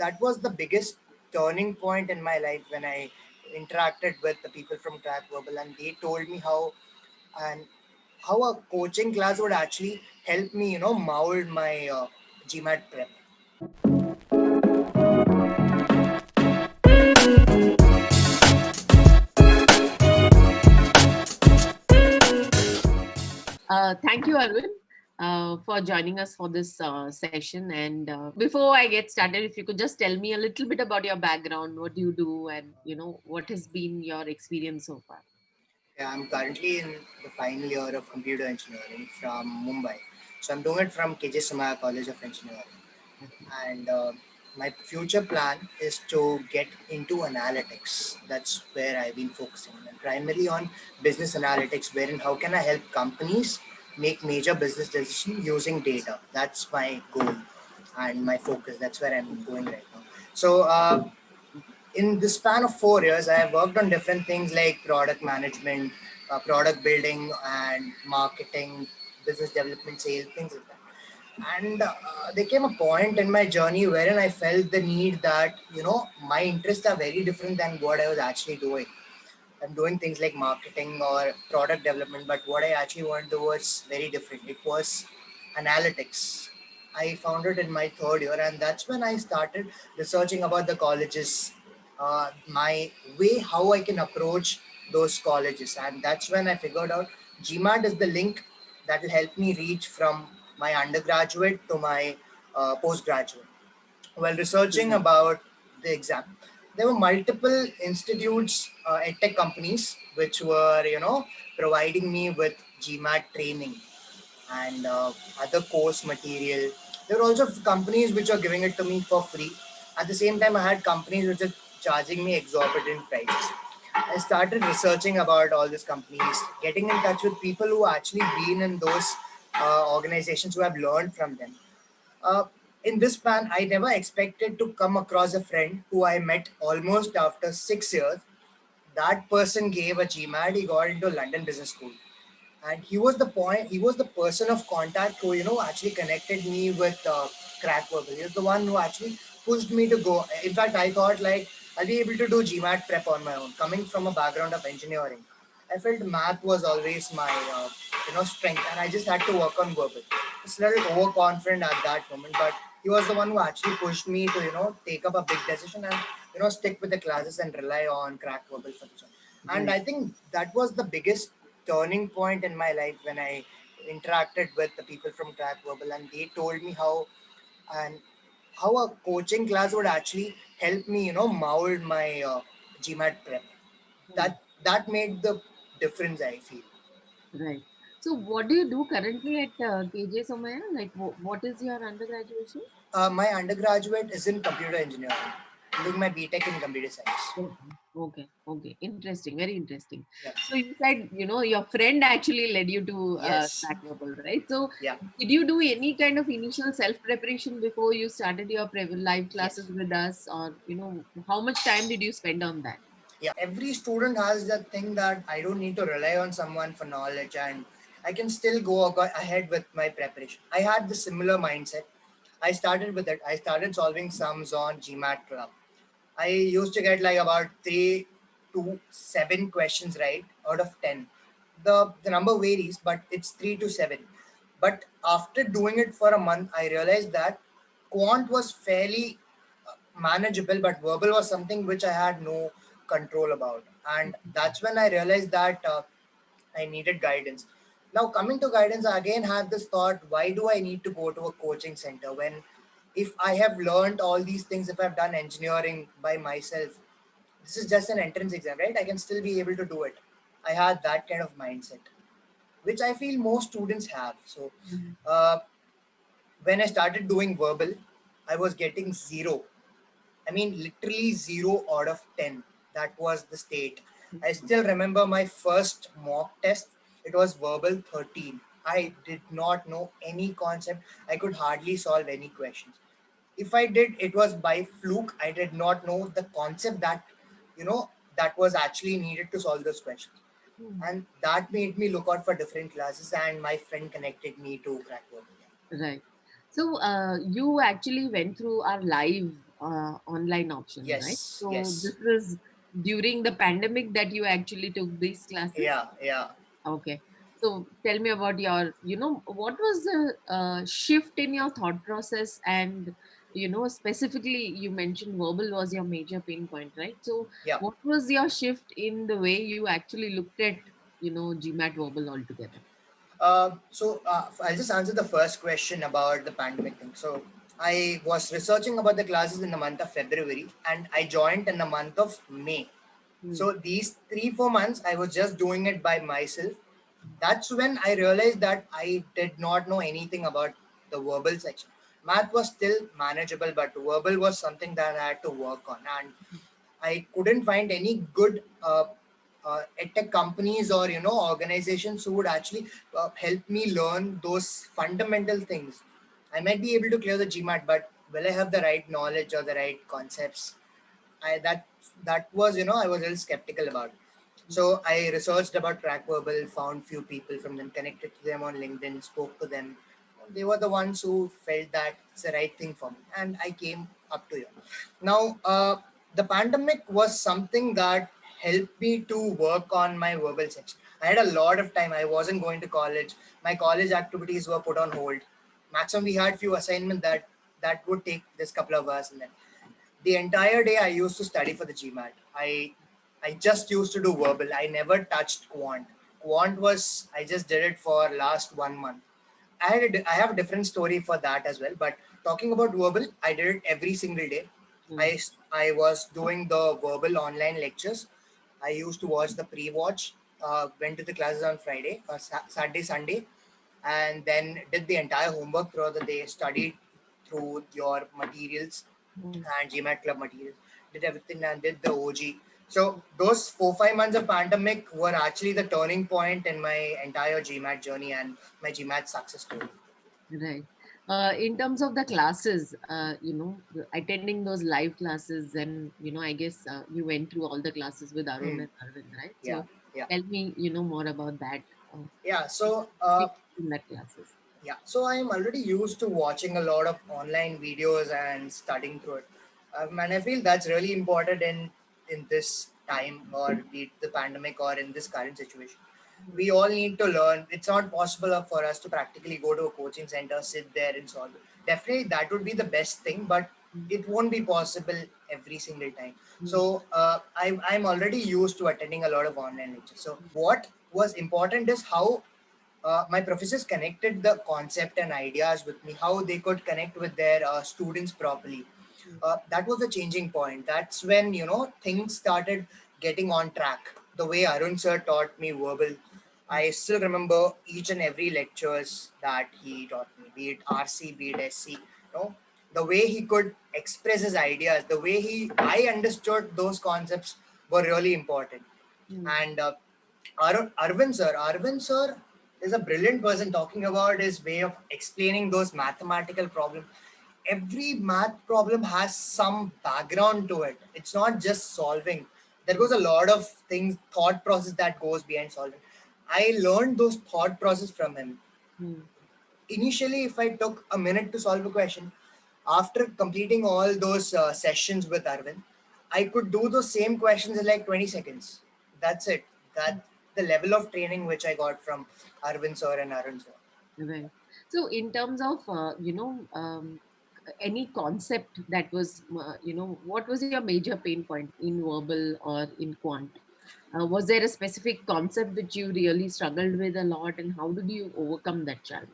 that was the biggest turning point in my life when I interacted with the people from Crackverbal, and they told me and how a coaching class would actually help me, mold my GMAT prep. Thank you, Arun, for joining us for this session. And before I get started, if you could just tell me a little bit about your background, what do you do, and what has been your experience so far? Yeah, I'm currently in the final year of computer engineering from Mumbai. So I'm doing it from KJ Sumaya College of Engineering. And my future plan is to get into analytics. That's where I've been focusing, and primarily on business analytics, wherein how can I help companies make major business decisions using data. That's my goal and my focus. That's where I'm going right now. So in the span of 4 years, I have worked on different things like product management, product building, and marketing, business development, sales, things like that. And there came a point in my journey wherein I felt the need that, my interests are very different than what I was actually doing. I'm doing things like marketing or product development, but what I actually wanted to do was very different. It was analytics. I found it in my third year, and that's when I started researching about the colleges, my way how I can approach those colleges, and that's when I figured out GMAT is the link that will help me reach from my undergraduate to my postgraduate. While researching about the exam, there were multiple institutes, edtech companies, which were, providing me with GMAT training and other course material. There were also companies which are giving it to me for free. At the same time, I had companies which are charging me exorbitant prices. I started researching about all these companies, getting in touch with people who actually been in those organizations, who have learned from them. Uh, in this span, I never expected to come across a friend who I met almost after 6 years. That person gave a GMAT. He got into London Business School, and he was the person of contact who actually connected me with Crackverbal. He was the one who actually pushed me to go. In fact, I thought like I'll be able to do GMAT prep on my own. Coming from a background of engineering, I felt math was always my strength, and I just had to work on verbal. It's a little overconfident at that moment, but he was the one who actually pushed me to take up a big decision and stick with the classes and rely on Crackverbal for the job. And I think that was the biggest turning point in my life when I interacted with the people from Crackverbal, and they told me and how a coaching class would actually help me, mold my GMAT prep. That made the difference, I feel. Right. So, what do you do currently at KJ Somaya? Like, what is your undergraduation? My undergraduate is in computer engineering. I'm doing my BTech in computer science. Okay. Interesting. Very interesting. Yeah. So you said, your friend actually led you to Yes. Crackverbal, right? So Yeah. did you do any kind of initial self-preparation before you started your live Yes. classes with us? Or, how much time did you spend on that? Yeah, every student has that thing that I don't need to rely on someone for knowledge, and I can still go ahead with my preparation. I had the similar mindset. I started with it. I started solving sums on GMAT Club. I used to get like about 3 to 7 questions right out of 10. The number varies, but it's 3 to 7. But after doing it for a month, I realized that Quant was fairly manageable, but verbal was something which I had no control about. And that's when I realized that I needed guidance. Now, coming to guidance, I again had this thought, why do I need to go to a coaching center when if I have learned all these things, if I've done engineering by myself, this is just an entrance exam, right? I can still be able to do it. I had that kind of mindset, which I feel most students have. So, uh, when I started doing verbal, I was getting zero. I mean, literally 0 out of 10. That was the state. I still remember my first mock test. It was verbal 13. I did not know any concept. I could hardly solve any questions. If I did, it was by fluke. I did not know the concept you know, that was actually needed to solve those questions. And that made me look out for different classes, and my friend connected me to Crackverbal. Right. So you actually went through our live online option, right? Yes, So yes. this was during the pandemic that you actually took these classes. Yeah, yeah. Okay. So tell me about your, what was the shift in your thought process? And, specifically, you mentioned verbal was your major pain point, right? So Yeah. what was your shift in the way you actually looked at, GMAT verbal altogether? I'll just answer the first question about the pandemic thing. So I was researching about the classes in the month of February and I joined in the month of May. Hmm. So these 3-4 months I was just doing it by myself. That's when I realized that I did not know anything about the verbal section. Math was still manageable, but verbal was something that I had to work on. And I couldn't find any good edtech companies or organizations who would actually help me learn those fundamental things. I might be able to clear the GMAT, but will I have the right knowledge or the right concepts? I that was I was a little skeptical about. So I researched about Crackverbal, found few people from them, connected to them on LinkedIn, spoke to them. They were the ones who felt that it's the right thing for me, and I came up to here. Now, the pandemic was something that helped me to work on my verbal section. I had a lot of time. I wasn't going to college. My college activities were put on hold. Maximum, we had few assignments that would take this couple of hours, and then the entire day I used to study for the GMAT. I just used to do verbal. I never touched Quant. Quant was I just did it for last 1 month. I have a different story for that as well. But talking about verbal, I did it every single day. Hmm. I was doing the verbal online lectures. I used to watch the pre-watch. Went to the classes on Friday or Saturday, Sunday, and then did the entire homework throughout the day. Studied through your materials Hmm. and GMAT club materials. Did everything and did the OG. So those 4-5 months of pandemic were actually the turning point in my entire GMAT journey and my GMAT success story. Right. In terms of the classes, attending those live classes, and I guess you went through all the classes with Arun Hmm. and Arvind, right? Yeah, So yeah, tell me, more about that. Uh, yeah. So in that classes. yeah, so I'm already used to watching a lot of online videos and studying through it, and I feel that's really important in this time, or be it the pandemic or in this current situation. We all need to learn. It's not possible for us to practically go to a coaching center, sit there and solve it. Definitely, that would be the best thing, but it won't be possible every single time. Mm, So I'm already used to attending a lot of online lectures. So what was important is how my professors connected the concept and ideas with me, how they could connect with their students properly. That was the changing point. That's when things started getting on track. The way Arun sir taught me verbal, I still remember each and every lectures that he taught me, be it RC, be it SC. The way he could express his ideas, the way I understood those concepts were really important. mm, And Arvind sir is a brilliant person talking about his way of explaining those mathematical problems. Every math problem has some background to it. It's not just solving. There goes a lot of things, thought process that goes behind solving. I learned those thought process from him. mm, Initially, if I took a minute to solve a question, after completing all those sessions with Arvind, I could do those same questions in like 20 seconds. That's it. That's the level of training which I got from Arvind sir and Arun sir. right. So in terms of any concept that was what was your major pain point in verbal or in quant? Was there a specific concept which you really struggled with a lot, and how did you overcome that challenge?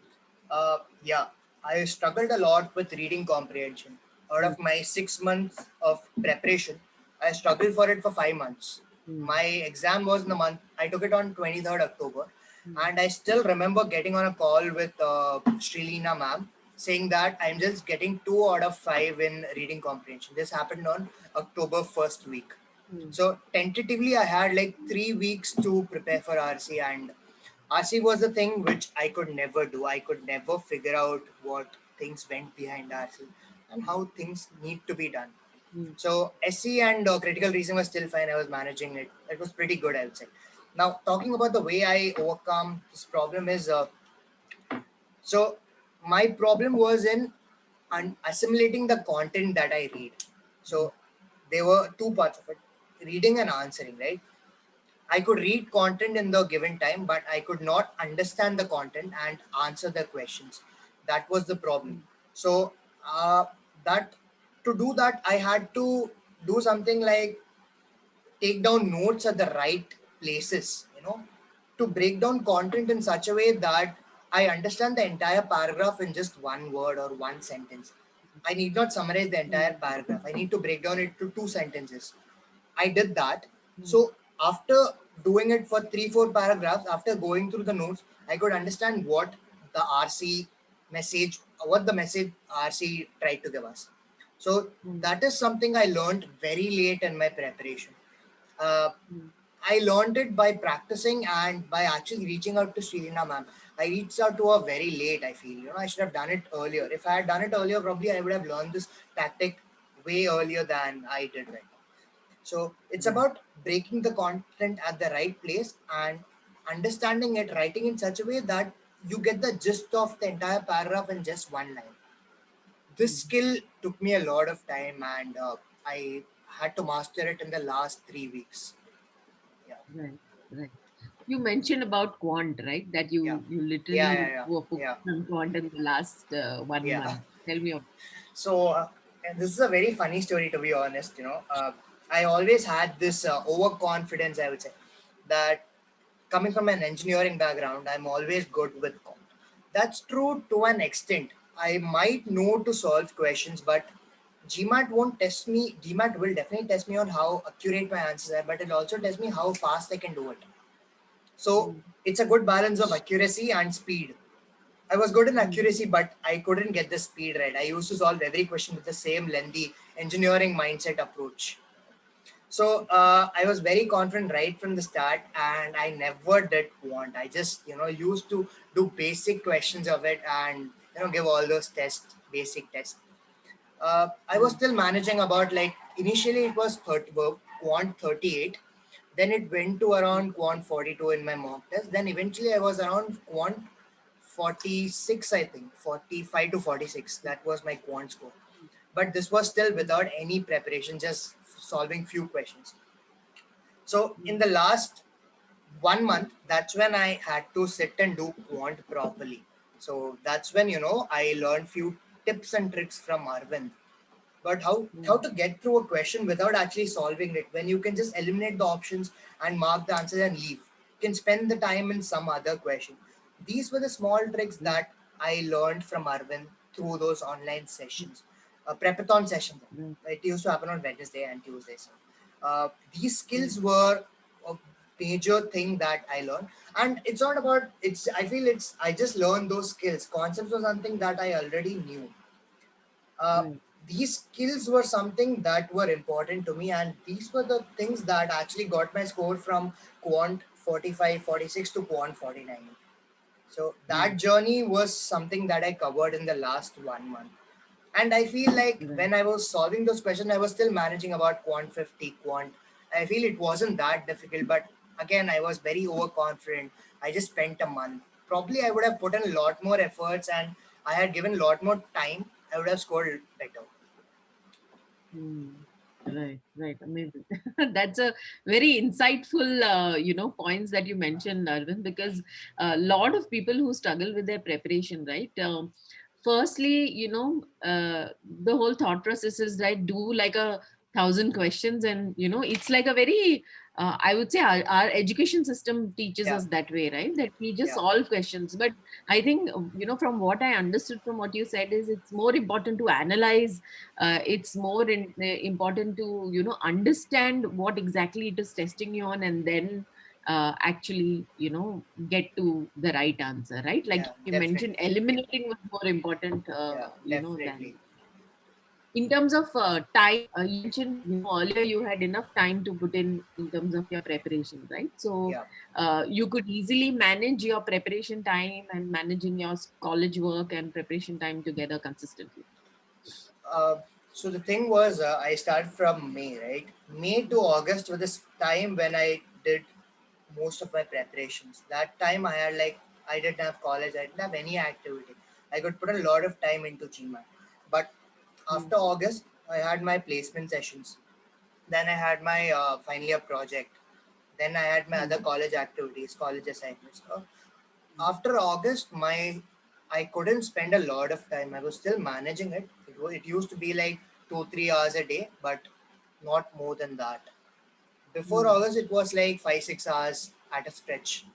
Yeah, I struggled a lot with reading comprehension. Out Mm, of my 6 months of preparation, I struggled for it for 5 months. mm, My exam was in the month, I took it on 23rd October, mm, and I still remember getting on a call with Shree ma'am saying that I'm just getting 2 out of 5 in reading comprehension. This happened on October 1st week. mm, So tentatively, I had like 3 weeks to prepare for RC, and RC was the thing which I could never do. I could never figure out what things went behind RC and how things need to be done. mm, So SC and critical reasoning was still fine. I was managing it. It was pretty good, I would say. Now, talking about the way I overcome this problem is so my problem was in assimilating the content that I read. So there were two parts of it: reading and answering, right? I could read content in the given time, but I could not understand the content and answer the questions. That was the problem. So that to do that, I had to do something like take down notes at the right places, to break down content in such a way that I understand the entire paragraph in just one word or one sentence. I need not summarize the entire paragraph. I need to break down it to two sentences. I did that. So after doing it for 3-4 paragraphs, after going through the notes, I could understand what the RC message, what the message RC tried to give us. So that is something I learned very late in my preparation. Uh, I learned it by practicing and by actually reaching out to Shree ma'am. I reached out to her very late, I feel. I should have done it earlier. If I had done it earlier, probably I would have learned this tactic way earlier than I did right now. So it's about breaking the content at the right place and understanding it, writing in such a way that you get the gist of the entire paragraph in just one line. This skill took me a lot of time, and I had to master it in the last 3 weeks. Yeah. Right, right. You mentioned about Quant, right? That Yeah. you Yeah. literally Yeah. were Yeah. focused on Quant in the last one Yeah. month. Tell me about. So, and this is a very funny story, to be honest. I always had this overconfidence, I would say, that coming from an engineering background, I'm always good with code. That's true to an extent. I might know to solve questions, but GMAT won't test me. GMAT will definitely test me on how accurate my answers are, but it'll also test me how fast I can do it. So it's a good balance of accuracy and speed. I was good in accuracy, but I couldn't get the speed right. I used to solve every question with the same lengthy engineering mindset approach. So I was very confident right from the start, and I never did quant. I just used to do basic questions of it and give all those tests, basic tests. I was still managing about, like, initially it was 30, quant 38, then it went to around quant 42 in my mock test. Then eventually I was around quant 46, I think 45 to 46. That was my quant score. But this was still without any preparation, just solving few questions. So in the last 1 month, that's when I had to sit and do quant properly. So that's when I learned few tips and tricks from Arvind. But how to get through a question without actually solving it, when you can just eliminate the options and mark the answer and leave. You can spend the time in some other question. These were the small tricks that I learned from Arvind through those online sessions, prepathon sessions. It used to happen on Wednesday and Tuesdays. These skills were a major thing that I learned, and it's not about it's. I feel it's. I just learned those skills. Concepts were something that I already knew. uh, these skills were something that were important to me, and these were the things that actually got my score from quant 45 46 to quant 49. So that journey was something that I covered in the last 1 month. And I feel like when I was solving those questions, I was still managing about quant 50, quant. I feel it wasn't that difficult, but again, I was very overconfident. I just spent a month. Probably I would have put in a lot more efforts and I had given a lot more time. I would have scored better. Right, right, amazing. That's a very insightful, points that you mentioned, Arvind, because a lot of people who struggle with their preparation, right? Firstly, the whole thought process is, right, do like 1,000 questions, and it's like a very, I would say, our education system teaches Yeah, us that way, right? That we just yeah, solve questions, but I think, from what I understood from what you said, is it's more important to analyze. It's more important to understand what exactly it is testing you on, and then actually get to the right answer, right? Like yeah, you mentioned, definitely. eliminating was more important, Yeah, than definitely. in terms of time. You mentioned earlier you had enough time to put in terms of your preparation, right? So Yeah. you could easily manage your preparation time and managing your college work and preparation time together consistently. Uh, so the thing was, I started from May, right? May to August was this time when I did most of my preparations. That time I had, like, I didn't have college, I didn't have any activity. I could put a lot of time into GMAT. But after August, I had my placement sessions. Then I had my final year project. Then I had my other Mm, college activities, college assignments. mm, After August, I couldn't spend a lot of time. I was still managing it. It used to be like 2-3 hours a day, but not more than that. Before mm. August, it was like 5-6 hours at a stretch.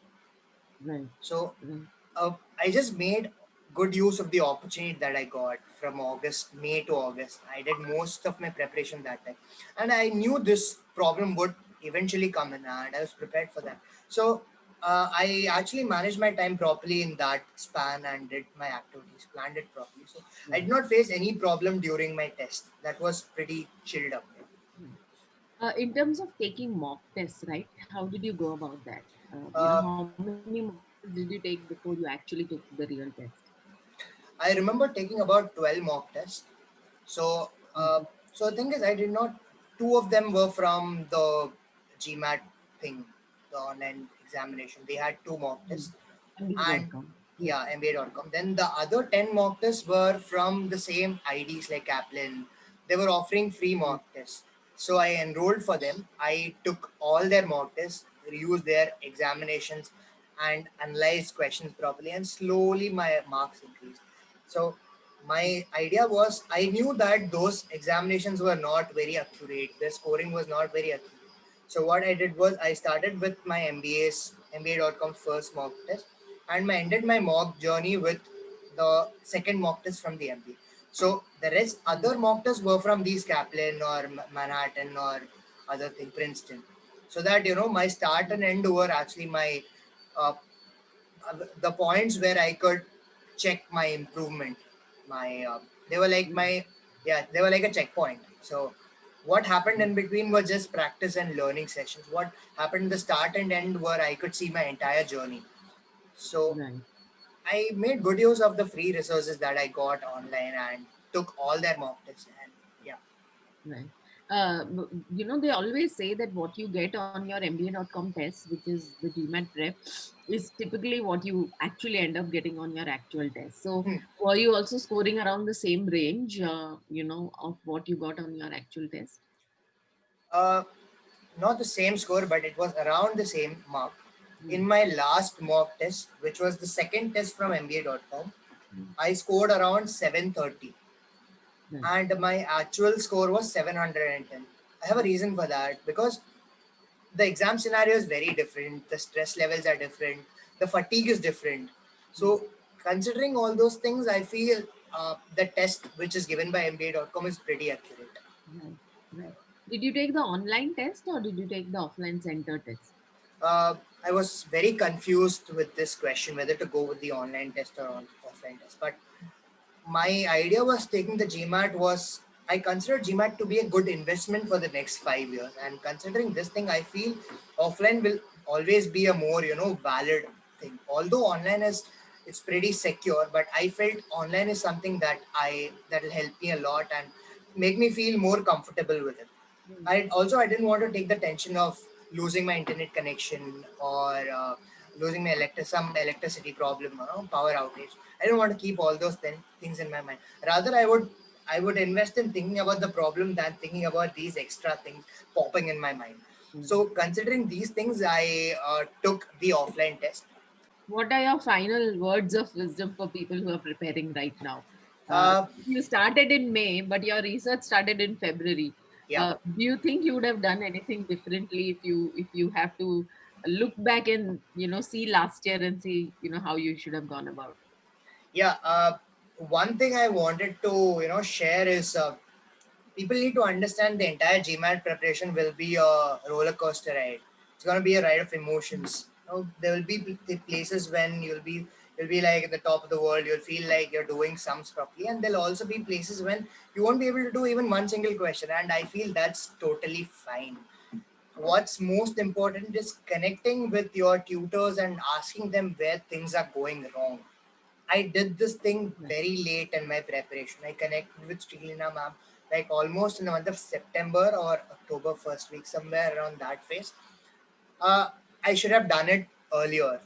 Right, So right. I just made good use of the opportunity that I got from May to August. I did most of my preparation that time, and I knew this problem would eventually come in, and I was prepared for that. So I actually managed my time properly in that span and did my activities, planned it properly. So I Right, did not face any problem during my test. That was pretty chilled up. right. In terms of taking mock tests, right? How did you go about that? Uh, How many mock tests did you take before you actually took the real test? I remember taking about 12 mock tests. So, uh, Okay. so the thing is, I did not. Two of them were from the GMAT thing, the online examination. They had two mock Mm. tests, and MBA.com. Yeah. yeah, MBA.com. Then the other 10 mock tests were from the same IDs like Kaplan. They were offering free Right. mock tests, so I enrolled for them. I took all their mock tests, reused their examinations, and analyzed questions properly. And slowly my marks increased. So my idea was I knew that those examinations were not very accurate. Their scoring was not very accurate. So what I did was I started with my MBA.com first mock test, and I ended my mock journey with the second mock test from the MBA. So the rest Right. other mock tests were from these Kaplan or Manhattan or other thing, Princeton. So that my start and end were actually my uh, the points where I could check my improvement. My they were like Right. my yeah they were like a checkpoint. So what happened Right. in between was just practice and learning sessions. What happened in the start and end where I could see my entire journey. So Right. I made good use of the free resources that I got online and took all their mock tests and yeah. Right. They always say that what you get on your MBA.com test, which is the GMAT prep, is typically what you actually end up getting on your actual test. So, Hmm. were you also scoring around the same range, of what you got on your actual test? Uh, Not the same score, but it was around the same mark. In Right. my last mock test, which was the second test from MBA.com, Right. I scored around 730 Right. and my actual score was 710. I have a reason for that because the exam scenario is very different, the stress levels are different, the fatigue is different. Right. So, considering all those things, I feel the test which is given by MBA.com is pretty accurate. Right. Right. Did you take the online test or did you take the offline center test? Uh, I was very confused with this question whether to go with the online test or offline test. But my idea was taking the GMAT was I consider GMAT to be a good investment for the next 5 years. And considering this thing, I feel offline will always be a more valid thing. Although online is it's pretty secure, but I felt online is something that will help me a lot and make me feel more comfortable with it. Right. I didn't want to take the tension of losing my internet connection or losing my some electricity problem, power outage. I don't want to keep all those things in my mind. Rather, I would invest in thinking about the problem than thinking about these extra things popping in my mind. Right. So considering these things, I took the offline test. What are your final words of wisdom for people who are preparing right now? Uh, You started in May, but your research started in February. yeah, Do you think you would have done anything differently if you have to look back and see last year and see how you should have gone about it? yeah. One thing I wanted to share is people need to understand the entire GMAT preparation will be a roller coaster ride. It's going to be a ride of emotions. There will be places when you'll be like at the top of the world. You'll feel like you're doing sums properly, and there'll also be places when you won't be able to do even one single question. And I feel that's totally fine. What's most important is connecting with your tutors and asking them where things are going wrong. I did this thing Right. very late in my preparation. I connected with Srilina ma'am like almost in the month of September or October first week, somewhere around that phase. Uh, I should have done it earlier.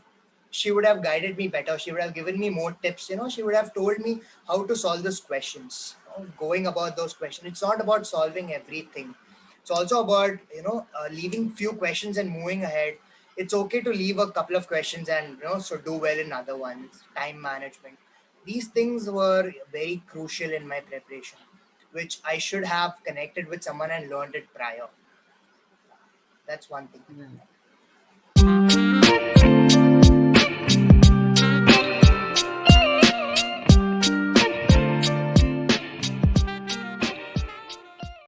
She would have guided me better. She would have given me more tips. She would have told me how to solve these questions. going about those questions. It's not about solving everything. It's also about leaving few questions and moving ahead. It's okay to leave a couple of questions and so do well in other ones. Time management, these things were very crucial in my preparation, which I should have connected with someone and learned it prior. That's one thing. Yeah.